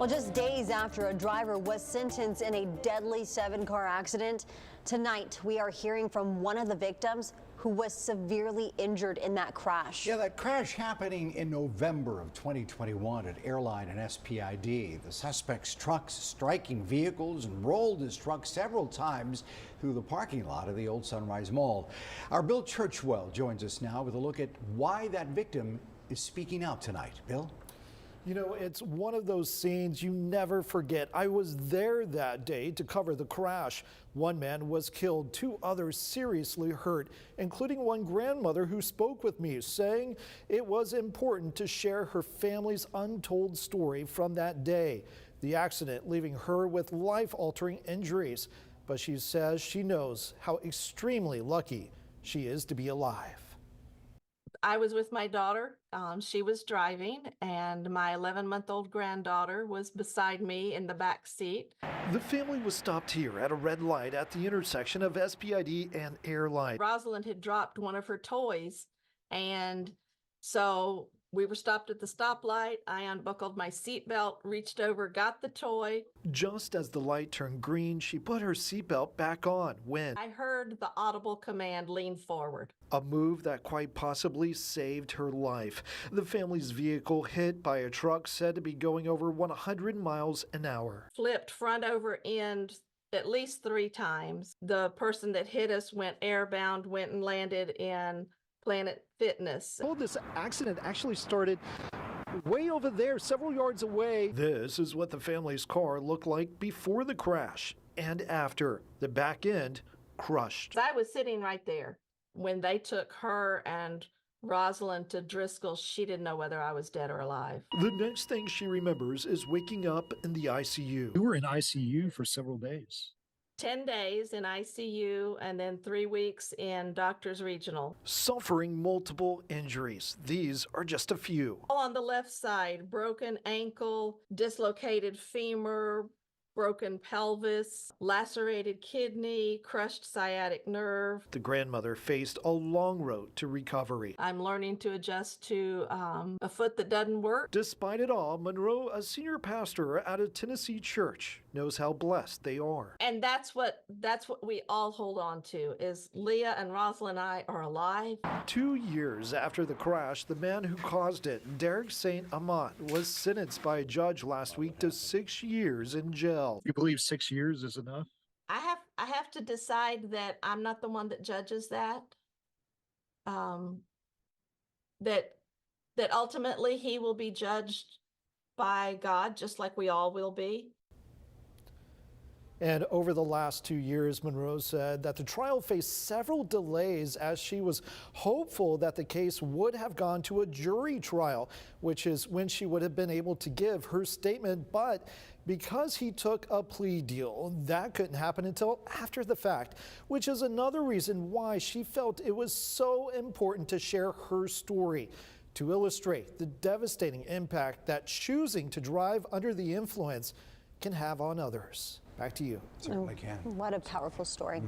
Well, just days after a driver was sentenced in a deadly 7-car accident, tonight we are hearing from one of the victims who was severely injured in that crash. Yeah, that crash happening in November of 2021 at Airline and SPID. The suspect's trucks striking vehicles and rolled his truck several times through the parking lot of the Old Sunrise Mall. Our Bill Churchwell joins us now with a look at why that victim is speaking out tonight. Bill? You know, it's one of those scenes you never forget. I was there that day to cover the crash. One man was killed, 2 others seriously hurt, including one grandmother who spoke with me, saying it was important to share her family's untold story from that day. The accident leaving her with life-altering injuries. But she says she knows how extremely lucky she is to be alive. I was with my daughter. She was driving, and my 11-month-old granddaughter was beside me in the back seat. The family was stopped here at a red light at the intersection of SPID and Airline. Rosalind had dropped one of her toys, and so we were stopped at the stoplight. I unbuckled my seatbelt, reached over, got the toy. Just as the light turned green, she put her seatbelt back on when I heard the audible command, lean forward. A move that quite possibly saved her life. The family's vehicle hit by a truck said to be going over 100 miles an hour. Flipped front over end at least 3 times. The person that hit us went airbound, went and landed in Planet Fitness. Oh, this accident actually started way over there, several yards away. This is what the family's car looked like before the crash and after. The back end crushed. I was sitting right there. When they took her and Rosalind to Driscoll, she didn't know whether I was dead or alive. The next thing she remembers is waking up in the ICU. You were in ICU for several days. 10 days in ICU and then 3 weeks in Doctors Regional. Suffering multiple injuries. These are just a few. On the left side, broken ankle, dislocated femur, broken pelvis, lacerated kidney, crushed sciatic nerve. The grandmother faced a long road to recovery. I'm learning to adjust to a foot that doesn't work. Despite it all, Monroe, a senior pastor at a Tennessee church, knows how blessed they are. And that's what we all hold on to, is Leah and Rosalind and I are alive. 2 years after the crash, the man who caused it, Derek St. Amant, was sentenced by a judge last week to 6 years in jail. You believe 6 years is enough? I have to decide that I'm not the one that judges that. That ultimately he will be judged by God, just like we all will be. And over the last 2 years, Monroe said that the trial faced several delays as she was hopeful that the case would have gone to a jury trial, which is when she would have been able to give her statement. But because he took a plea deal, that couldn't happen until after the fact, which is another reason why she felt it was so important to share her story, to illustrate the devastating impact that choosing to drive under the influence can have on others. Back to you. Certainly can. What a powerful story.